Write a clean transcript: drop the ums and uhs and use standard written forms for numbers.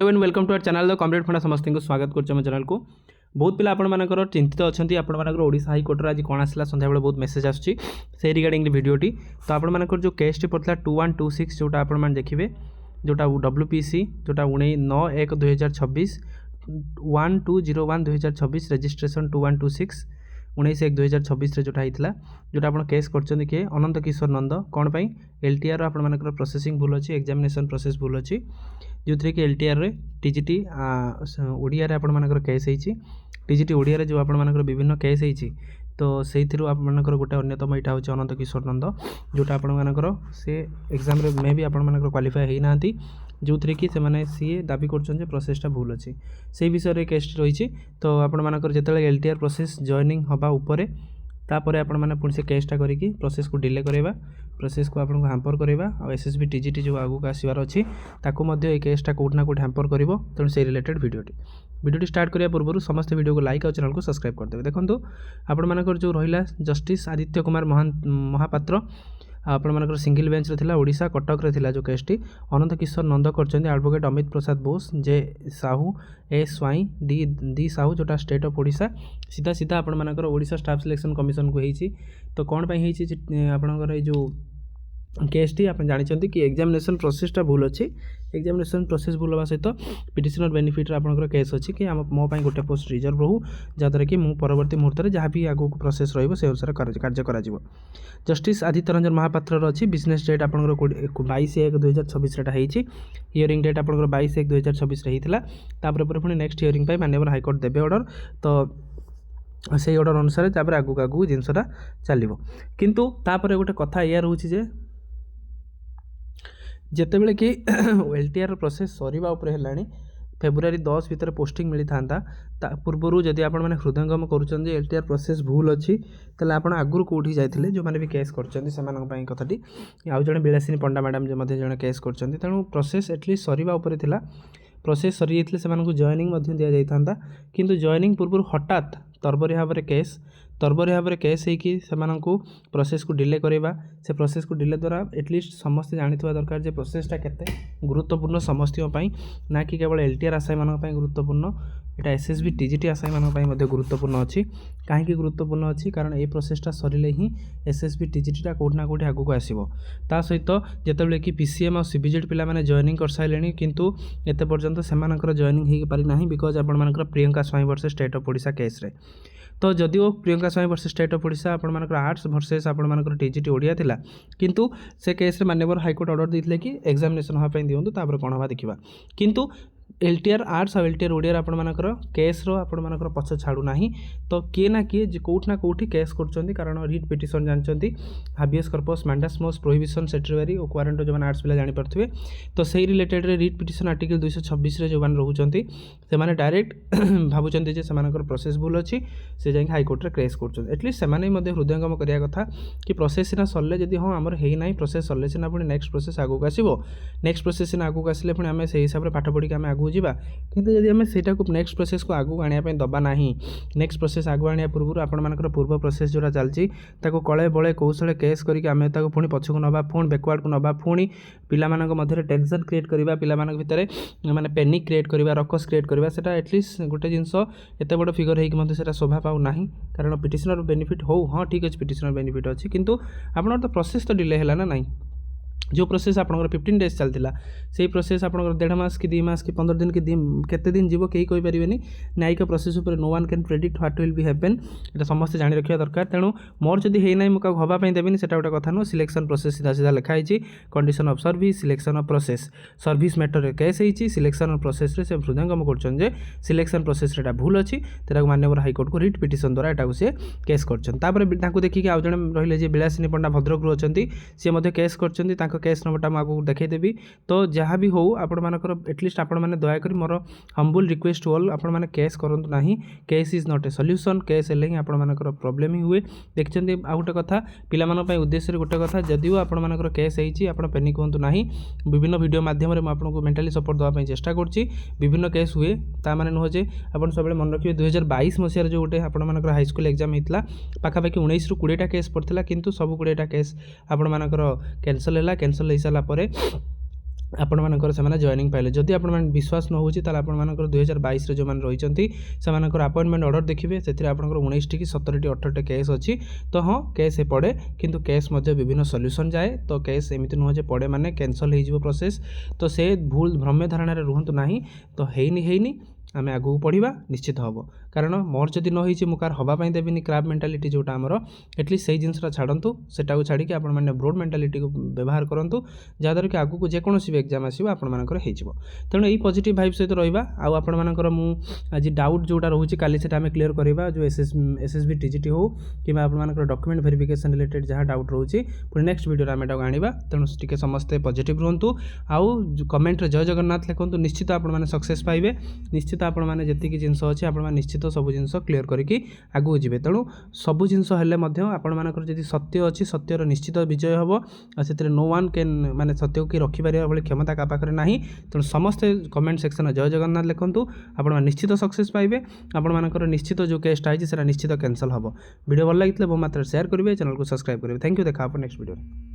And welcome to our channel the complete फंडा समस्त को स्वागत कर चैनल को। बहुत पिला आपंकर चिंतित अच्छा आपंकर हाईकोर्टर आज कौन आसला सन्ध्या बेले बहुत मेसेज आसूँ से रिगार्डिंग भिडियोटी। तो आपंकर जो केसटी पड़ता 2126 जोटा आप देखिए जोटा WPC जोटा 9/1/2026 1201/2026 रेजिस्ट्रेशन 2126 19/1/2026 जोटा होता जोटा आप केस कर किए अनंत किशोर नंद कौन पाई LTR आपंकर प्रोसेसिंग भूल अच्छी एग्जामिनेशन प्रोसेस भूल अच्छी जो थी कि LTR रे TGT ओडिया रे आपंकर केस होती TGT ओडिया रे जो आपंकर विभिन्न केस होती तो से आपंकर गोटे अन्यतम यहाँ हूँ अनंत किशोर नंद जोटा आपंकर से एग्जाम मे भी आपंकर क्वालिफाई होना जो थी कि सी दाबी कर प्रोसेसटा भूल अच्छी से विषय केस रही। तो आपंकर जो LTR प्रोसेस जॉइनिंग हवा उपरे तापर आपण मैंने पुणी से केसटा करी प्रोसेस को डिले करवा प्रोसेस को आपको हैम्पर करवा और SSB TGT जो आगू आसबार अच्छी ताकू केसटा कौटना कौट हैम्पर कर तेणु से रिलेटेड भिडियोटी स्टार्ट करने पूर्व समस्त वीडियो को लाइक और चैनल को सब्सक्राइब करदे। देखो आपण जो रहा जस्टिस आदित्य कुमार महापात्र आपंकर सिंगल बेंच रे ओडिशा कटक रे थिला जो केसटी अनंत किशोर नंद कर एडवोकेट अमित प्रसाद बोस जे साहू ए स्वाई डी साहू जोटा स्टेट ऑफ ओडिशा सीधा सीधा आपंकर ओडिशा स्टाफ सिलेक्शन कमिशन को होती। तो कौन पाई आपंकर जो केसटी आप जानते कि एग्जामिनेशन प्रोसेसटा भूल अच्छी एग्जामिनेशन प्रोसेस भूल होगा सहित पिटिशनर बेनिफिट आपंकर केस अच्छी कि मो गोटे पोस्ट रिजर्व रहू जहाँद्वारा कि मुझे परवर्ती मुहूर्त में जहाँ भी आगू प्रोसेस रही अनुसार कार्य कर जस्टिस आदित्य रंजन महापात्र अच्छी बिजनेस डेट आपंकर 22/1/2026 होती हियरिंग डेट आपंकर 22/1/2026 होता पुणी नेक्स्ट हियरिंग माननीय हाईकोर्ट देवे ऑर्डर तो से ऑर्डर अनुसार आगू आगू जिनसटा चलो किंतु तापर गोटे कथा या रोचे जितेबले कि LTR प्रोसेस सरीवा उपरे हेलानी फेब्रुआरी 10 भितर पोस्टिंग मिली था पूर्वर जदि आप हृदयंगम करुँच LTR प्रोसेस भूल अच्छी तेल आप आगुरी कौटी जाते जो मैंने भी केस कर कथाटी आउ जड़े बिलासिनी पंडा मैडम जो जड़े केस कर तेणु प्रोसेस एटलिस्ट सरीवा उपरे थिला प्रोसेस सरी जाते से जॉइनिंग दि जाता किंतु जॉइनिंग पूर्व हठात तरबरी भाव में केस हो प्रोसेस को डिले करवा से प्रोसेस को डिले द्वारा एटलिस्ट समस्ते जानी दरकार जे प्रोसेसटा केते गुरुत्वपूर्ण समस्त ना कि केवल LTR आशायी मानी गुरुत्वपूर्ण यहाँ SSB TGT आशायी मानी गुरुत्वपूर्ण अच्छी कहीं गुरुत्वपूर्ण अच्छी कारण ये प्रोसेसटा सरिले ही SSB TGTटा कौटना कौटी आगू आसो ता सहित जितेबाला कि PCM और CBZ पिला जॉइनिंग कर सारे किंतु एते पर्यंत से जॉइनिंग हो पारि ना बिकज आपंकर Priyanka Swain versus state of Odisha case रे। तो जदिओ Priyanka Swain versus state of Odisha आपंकर आर्ट्स वर्सेस आपंकर TGT ओडिया थिला किंतु से केस रे माननीय हाईकोर्ट ऑर्डर देते कि एग्जामिनेशन हाँपाई दिंतु तापर कौन हवा देखा किंतु LTR आर्ट्स और LTR ओडिया आपंकर केस आपंकर पछ छाड़ू ना तो किए ना किए कौटना कौटी केस कर कारण रिट पिटिशन जानते हाबियस कर्पस मैंडास मोस प्रोहिबिशन सेटेलरी और क्वारंटो जो आर्ट्स पिला जानीपे तो से रिलेटेड रिट पिटिशन आर्टिकल 226 जो रोचे से डायरेक्ट भावुं से प्रोसेस भूल अच्छी से जाए हाईकोर्ट में केस कर एटलिस्ट से हृदयंगम करने कथा कि प्रोसेस सीना सरले जदि हाँ आमर है ना प्रोसेस सरले सीना पुणी नेक्स्ट प्रोसेस आगू आसो नेक्स्ट प्रोसेस सीना आगू आसिले पुणी आम से हिसाब से पाठ पढ़ी आम आगू जावा किंतु जदि आम से नेक्स्ट प्रोसेस को आगू आने दबा ना नेक्स्ट प्रोसेस आगू आने पूर्व आपर पूर्व प्रोसेस जोड़ा चलती कले बड़े कौशल केस करके आम पुणी पछक नवा पुणी बैकवर्ड को नवा पुणी पिला मध्य टेंशन क्रिएट करवा पिला भितर माने पैनिक क्रिएट करवा रकस क्रिएट करवा सेटा एटलिस्ट गोटे जिनस एत बड़ फिगर होता शोभा पाऊ ना कारण पिटिशनर बेनिफिट हो हाँ ठीक अच्छे पिटिशनर बेनिफिट अच्छी किंतु आपन तो प्रोसेस तो डिले है ना नहीं जो प्रोसेस आपंकर 15 डेज चलता से प्रोसेस आप 1.5 मास कि 2 मास कि 15 दिन कि केते दिन जीव कहीं कहींपारे न्यायिक प्रोसेस उपर no one can predict what will be happen ये समस्त जानी रखा दरकार तेणु मोर जदि है ना मुझे हवाई देवी से गोटे कथा नुह सिलेक्शन प्रोसेस सीधा सीधा लिखाई condition of service selection of process service matter case होती सिलेक्शन ऑफ प्रोसेस से हृदयंगम कर सिलेक्शन प्रोसेस भूल अच्छी तेरा माननीय हाईकोर्ट को रिट पिटिशन द्वारा यहाँ से केस कर देखिए आउ जड़े रही बिलासिनी पंडा भद्रक अच्छा सी केस कर केस नंबरटा मुझे देखईदेवी तो जहाँ भी हो आपंकर एटलिस्ट आपण मैंने दयाकोरी मोर हम्बुल रिक्वेस्ट ऑल आपण मैंने केस करूँ ना case is not a solution case हेल्ले ही आपंकर प्रोब्लेम ही हुए देखते आ गोटे कथा पिलामानन उद्देश्य गोटे कथा जदिव आपंकर केस होती आप पैनिक हूँ ना विभिन्न वीडियो माध्यम आपको मेंटाली सपोर्ट देवाई चेष्टा करुँची विभिन्न केस हुए ता माने नुह जे आप सब मन रखिए 2022 मसीह जो गोटे आपर हाईस्कल एग्जाम होता पाखापाखि 19 ରୁ 20टा केस पड़ता किंतु सब 20टा केस आपर कैनसल है कैनसल हो सारापर ଆପଣମାନଙ୍କର ସେମାନେ ଜଏନିଂ ପାଇଲେ। ଯଦି ଆପଣମାନେ ବିଶ୍ୱାସ ନ ହେଉଛି ତାହେଲେ ଆପଣମାନଙ୍କର 2022ରେ ଯେଉଁମାନେ ରହିଛନ୍ତି ସେମାନଙ୍କର ଆପଏଣ୍ଟମେଣ୍ଟ ଅର୍ଡ଼ର ଦେଖିବେ, ସେଥିରେ ଆପଣଙ୍କର 19ଟି କି 17ଟି 18ଟି କେସ୍ ଅଛି। ତ ହଁ କେସ୍ ପଡ଼େ, କିନ୍ତୁ କେସ୍ ମଧ୍ୟ ବିଭିନ୍ନ ସଲ୍ୟୁସନ୍ ଯାଏ। ତ କେସ୍ ଏମିତି ନୁହଁ ଯେ ପଡ଼େ ମାନେ କ୍ୟାନସଲ୍ ହେଇଯିବ ପ୍ରୋସେସ୍। ତ ସେ ଭୁଲ ଭ୍ରମ୍ୟ ଧାରଣାରେ ରୁହନ୍ତୁ ନାହିଁ। ତ ହେଇନି ଆମେ ଆଗକୁ ପଢ଼ିବା ନିଶ୍ଚିତ ହେବ, କାରଣ ମୋର ଯଦି ନ ହେଇଛି ମୁଁ କାହାର ହେବା ପାଇଁ ଦେବିନି। କ୍ରାବ୍ ମେଣ୍ଟାଲିଟି ଯେଉଁଟା ଆମର, ଏଟଲିଷ୍ଟ ସେଇ ଜିନିଷଟା ଛାଡ଼ନ୍ତୁ, ସେଟାକୁ ଛାଡ଼ିକି ଆପଣମାନେ ବ୍ରୋଡ୍ ମେଣ୍ଟାଲିଟିକୁ ବ୍ୟବହାର କରନ୍ତୁ, ଯାହାଦ୍ୱାରା କି ଆଗକୁ ଯେକୌଣସି ବି ଏକ୍ଜାମ୍ ଆସିବ ଆପଣମାନଙ୍କର ହେଇଯିବ। ତେଣୁ ଏଇ ପଜିଟିଭ୍ ଭାଇବ୍ ସହିତ ରହିବା। ଆଉ ଆପଣମାନଙ୍କର ମୁଁ ଆଜି ଡାଉଟ୍ ଯେଉଁଟା ରହୁଛି କାଲି ସେଟା ଆମେ କ୍ଲିୟର କରିବା, ଯେଉଁ SSB TGT ହେଉ କିମ୍ବା ଆପଣମାନଙ୍କର ଡକ୍ୟୁମେଣ୍ଟ ଭେରିଫିକେସନ୍ ରିଲେଟେଡ୍ ଯାହା ଡାଉଟ୍ ରହୁଛି, ପୁଣି ନେକ୍ସଟ ଭିଡ଼ିଓରେ ଆମେ ଏଟାକୁ ଆଣିବା। ତେଣୁ ଟିକେ ସମସ୍ତେ ପଜିଟିଭ୍ ରୁହନ୍ତୁ, ଆଉ କମେଣ୍ଟରେ ଜୟ ଜଗନ୍ନାଥ ଲେଖନ୍ତୁ। ନିଶ୍ଚିତ ଆପଣମାନେ ସକ୍ସେସ୍ ପାଇବେ। ନିଶ୍ଚିତ ଆପଣମାନେ ଯେତିକି ଜିନିଷ ଅଛି ଆପଣମାନେ ନିଶ୍ଚିତ ସବୁ ଜିନିଷ କ୍ଲିୟର କରିକି ଆଗକୁ ଯିବେ। ତେଣୁ ସବୁ ଜିନିଷ ହେଲେ ମଧ୍ୟ ଆପଣମାନଙ୍କର ଯଦି ସତ୍ୟ ଅଛି, ସତ୍ୟର ନିଶ୍ଚିତ ବିଜୟ ହେବ। ଆଉ ସେଥିରେ ନୋ ୱାନ୍ କ୍ୟାନ୍, ମାନେ ସତ୍ୟକୁ କି ରଖିପାରିବା ଭଳି କ୍ଷମତା କାହା ପାଖରେ ନାହିଁ। ତେଣୁ ସମସ୍ତେ କମେଣ୍ଟ ସେକ୍ସନରେ ଜୟ ଜଗନ୍ନାଥ ଲେଖନ୍ତୁ। ଆପଣମାନେ ନିଶ୍ଚିତ ସକ୍ସେସ୍ ପାଇବେ। ଆପଣମାନଙ୍କର ନିଶ୍ଚିତ ଯେଉଁ କେସ୍ଟା ହେଇଛି ସେଟା ନିଶ୍ଚିତ କ୍ୟାନସଲ୍ ହେବ। ଭିଡ଼ିଓ ଭଲ ଲାଗିଥିଲେ ମୋ ମାତ୍ରାରେ ସେୟାର କରିବେ, ଚ୍ୟାନେଲକୁ ସବସ୍କ୍ରାଇବ୍ କରିବେ। Thank you. ଦେଖା ହେବ ନେକ୍ସଟ ଭିଡ଼ିଓରେ।